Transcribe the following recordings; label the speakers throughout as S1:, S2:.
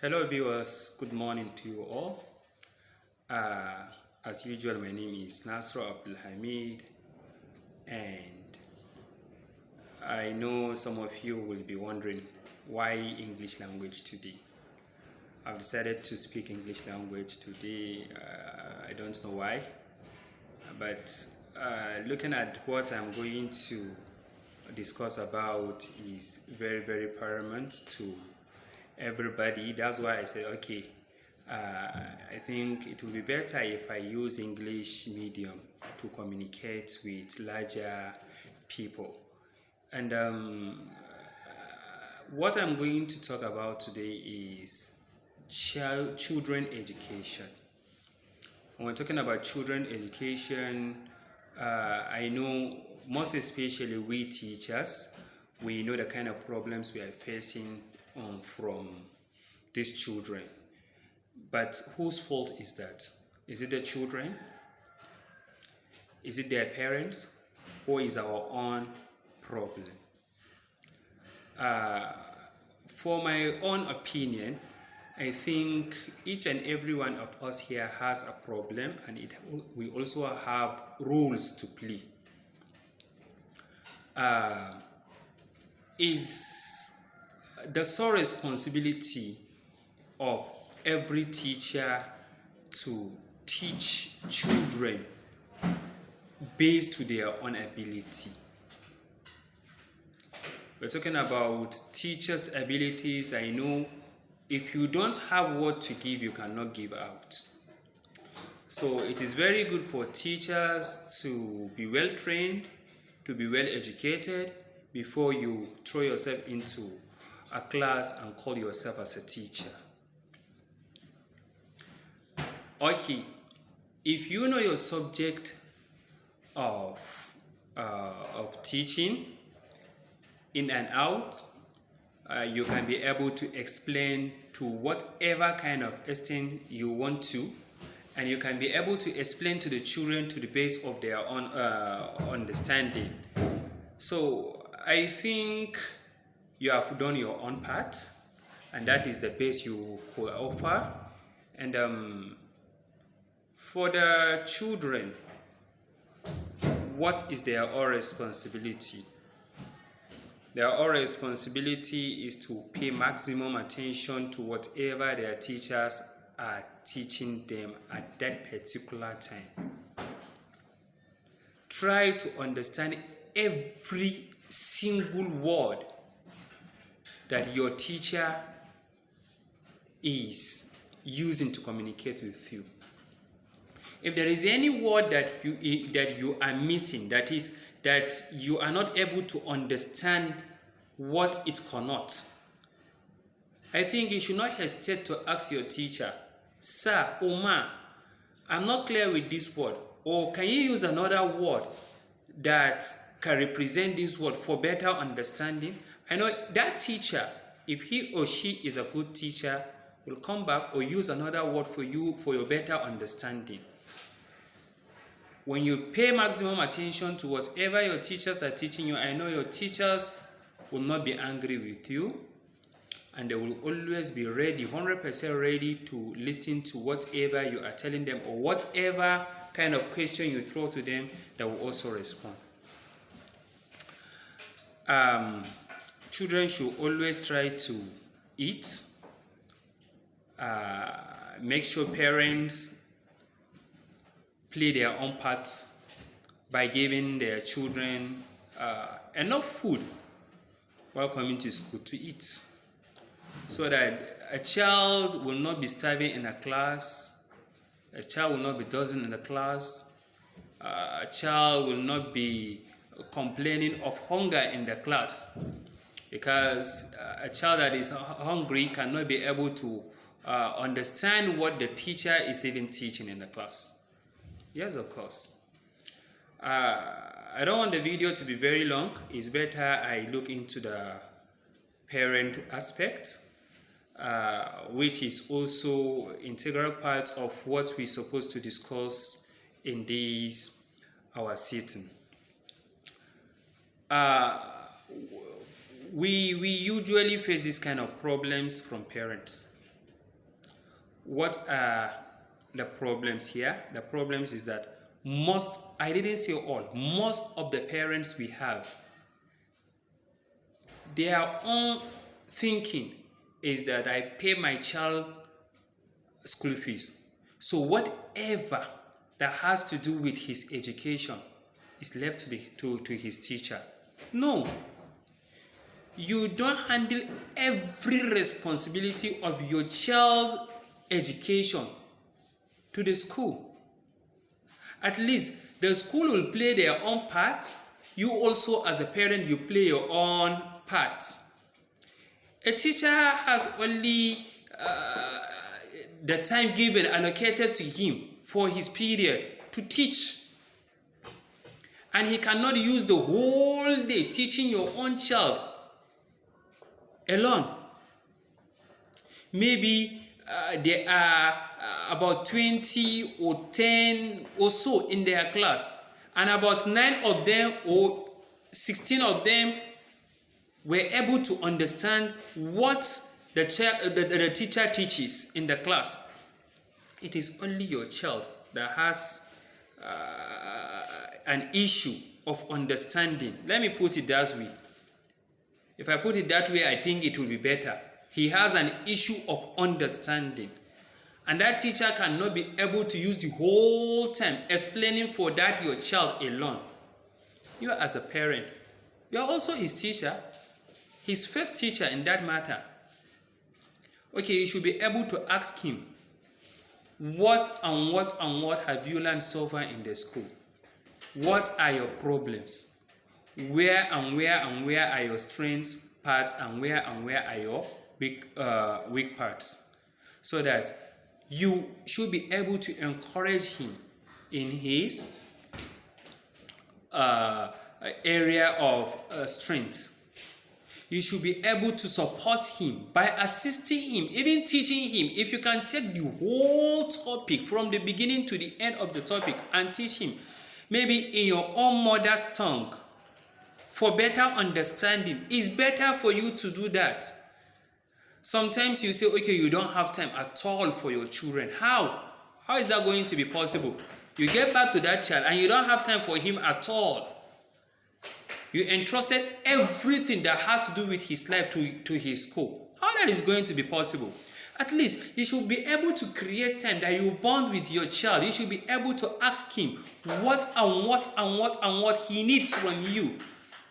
S1: Hello viewers, good morning to you all. Uh, as usual, my name is Nasro Abdulhamid, and I know some of you will be wondering why English language today. I've decided to speak English language today. I don't know why, but looking at what I'm going to discuss about is very paramount to everybody. That's why I said, okay, I think it will be better if I use English medium to communicate with larger people. And what I'm going to talk about today is children education. When we're talking about children education, I know most especially we teachers, we know the kind of problems we are facing from these children. But whose fault is that? Is it the children? Is it their parents? Or is our own problem? For my own opinion, I think each and every one of us here has a problem, and we also have roles to play. Is the sole responsibility of every teacher to teach children based to their own ability. We're talking about teachers' abilities. I know if you don't have what to give, you cannot give out. So it is very good for teachers to be well trained, to be well educated before you throw yourself into a class and call yourself as a teacher. Okay, if you know your subject of teaching in and out, you can be able to explain to whatever kind of extent you want to, and you can be able to explain to the children to the base of their own understanding. So I think you have done your own part, and that is the best you could offer. And for the children, what is their own responsibility? Their own responsibility is to pay maximum attention to whatever their teachers are teaching them at that particular time. Try to understand every single word that your teacher is using to communicate with you. If there is any word that you are missing, that is, that you are not able to understand what it connotes, I think you should not hesitate to ask your teacher, "Sir, ma, I'm not clear with this word, or can you use another word that can represent this word for better understanding?" I know that teacher, if he or she is a good teacher, will come back or use another word for you for your better understanding. When you pay maximum attention to whatever your teachers are teaching you, I know your teachers will not be angry with you, and they will always be ready, 100% ready to listen to whatever you are telling them, or whatever kind of question you throw to them, they will also respond. Children should always try to eat. Make sure parents play their own parts by giving their children enough food while coming to school to eat, so that a child will not be starving in a class, a child will not be dozing in the class, a child will not be complaining of hunger in the class, because a child that is hungry cannot be able to understand what the teacher is even teaching in the class. Yes, of course. I don't want the video to be very long. It's better I look into the parent aspect, which is also integral part of what we're supposed to discuss in this our sitting. We usually face this kind of problems from parents. What are the problems here? The problems is that I didn't say all, most of the parents we have, their own thinking is that I pay my child school fees, so whatever that has to do with his education is left to his teacher. No, you don't handle every responsibility of your child's education to the school. At least the school will play their own part. You also, as a parent, you play your own part. A teacher has only the time given allocated to him for his period to teach, and he cannot use the whole day teaching your own child alone. Maybe there are about 20 or 10 or so in their class, and about 9 of them or 16 of them were able to understand what the teacher teaches in the class. It is only your child that has an issue of understanding. Let me put it that way. If I put it that way, I think it will be better. He has an issue of understanding, and that teacher cannot be able to use the whole time explaining for that your child alone. You as a parent, you are also his teacher, his first teacher in that matter. Okay, you should be able to ask him, what have you learned so far in the school? What are your problems? Where are your strengths parts, and where are your weak parts? So that you should be able to encourage him in his area of strength. You should be able to support him by assisting him, even teaching him. If you can take the whole topic from the beginning to the end of the topic and teach him, maybe in your own mother's tongue, for better understanding, it's better for you to do that. Sometimes you say, okay, you don't have time at all for your children. How is that going to be possible? You get back to that child and you don't have time for him at all. You entrusted everything that has to do with his life to his school. How that is going to be possible? At least you should be able to create time that you bond with your child. You should be able to ask him what he needs from you.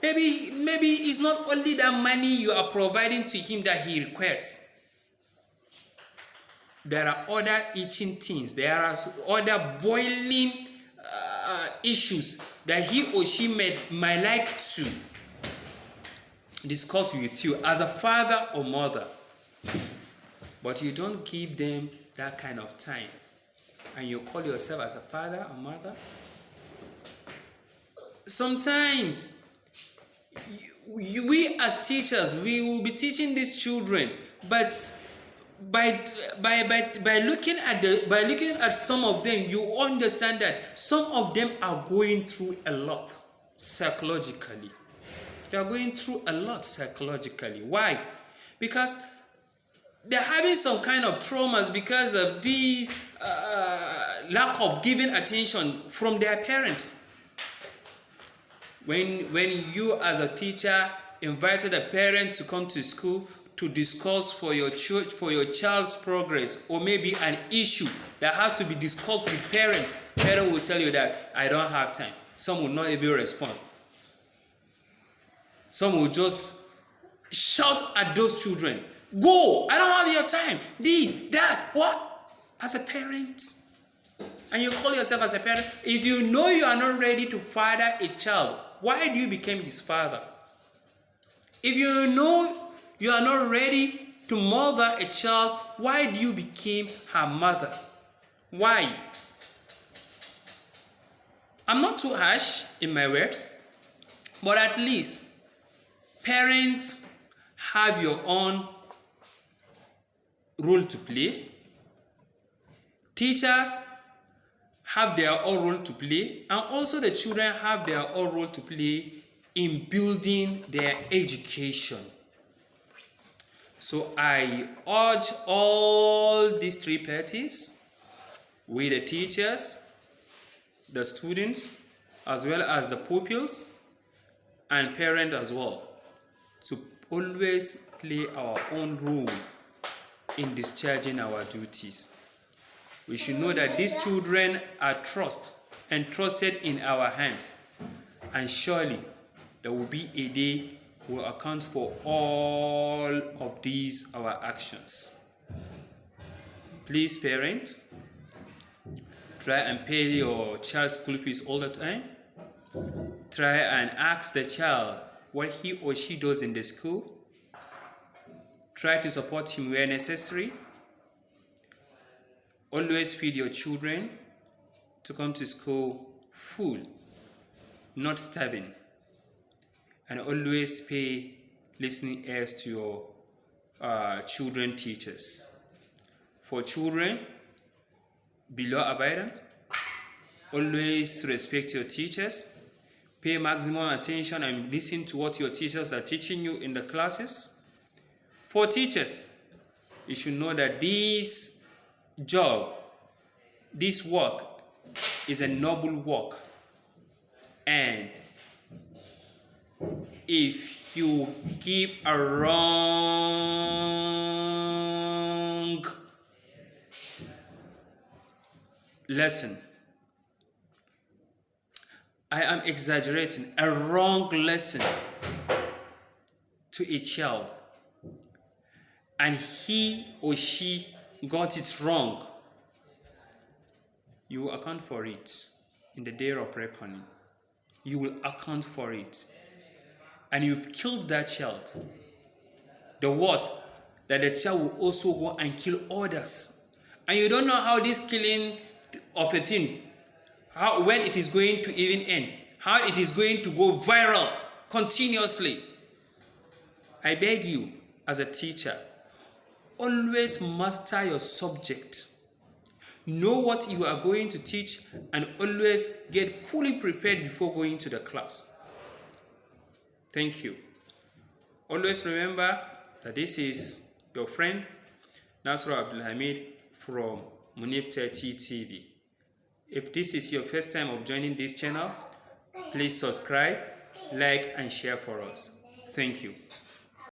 S1: Maybe it's not only that money you are providing to him that he requests. There are other itching things. There are other boiling issues that he or she might like to discuss with you as a father or mother. But you don't give them that kind of time. And you call yourself as a father or mother. Sometimes we as teachers, we will be teaching these children, but by looking at some of them, you understand that some of them are going through a lot psychologically. They are going through a lot psychologically. Why? Because they're having some kind of traumas because of these lack of giving attention from their parents. When you as a teacher invited a parent to come to school to discuss for your child's progress, or maybe an issue that has to be discussed with parent will tell you that I don't have time. Some will not even respond. Some will just shout at those children, go, I don't have your time, this, that, what? As a parent, and you call yourself as a parent, if you know you are not ready to father a child, why do you become his father? If you know you are not ready to mother a child, why do you become her mother? Why? I'm not too harsh in my words, but at least parents have your own role to play. Teachers have their own role to play, and also the children have their own role to play in building their education. So I urge all these three parties, we the teachers, the students, as well as the pupils and parents as well, to always play our own role in discharging our duties. We should know that these children are entrusted in our hands, and surely there will be a day we will account for all of these our actions. Please, parents, try and pay your child's school fees all the time. Try and ask the child what he or she does in the school. Try to support him where necessary. Always feed your children to come to school full, not starving. And always pay listening ears to your children teachers. For children, be law abidant. Always respect your teachers. Pay maximum attention and listen to what your teachers are teaching you in the classes. For teachers, you should know that this job, this work is a noble work, and if you give a wrong lesson, I am exaggerating, a wrong lesson to a child, and he or she got it wrong, you will account for it in the day of reckoning. You will account for it. And you've killed that child. The worst, that the child will also go and kill others. And you don't know how this killing of a thing, when it is going to even end, how it is going to go viral continuously. I beg you, as a teacher, always master your subject. Know what you are going to teach and always get fully prepared before going to the class. Thank you. Always remember that this is your friend Nasru Abdulhamid from Munif 30 TV. If this is your first time of joining this channel, please subscribe, like and share for us. Thank you.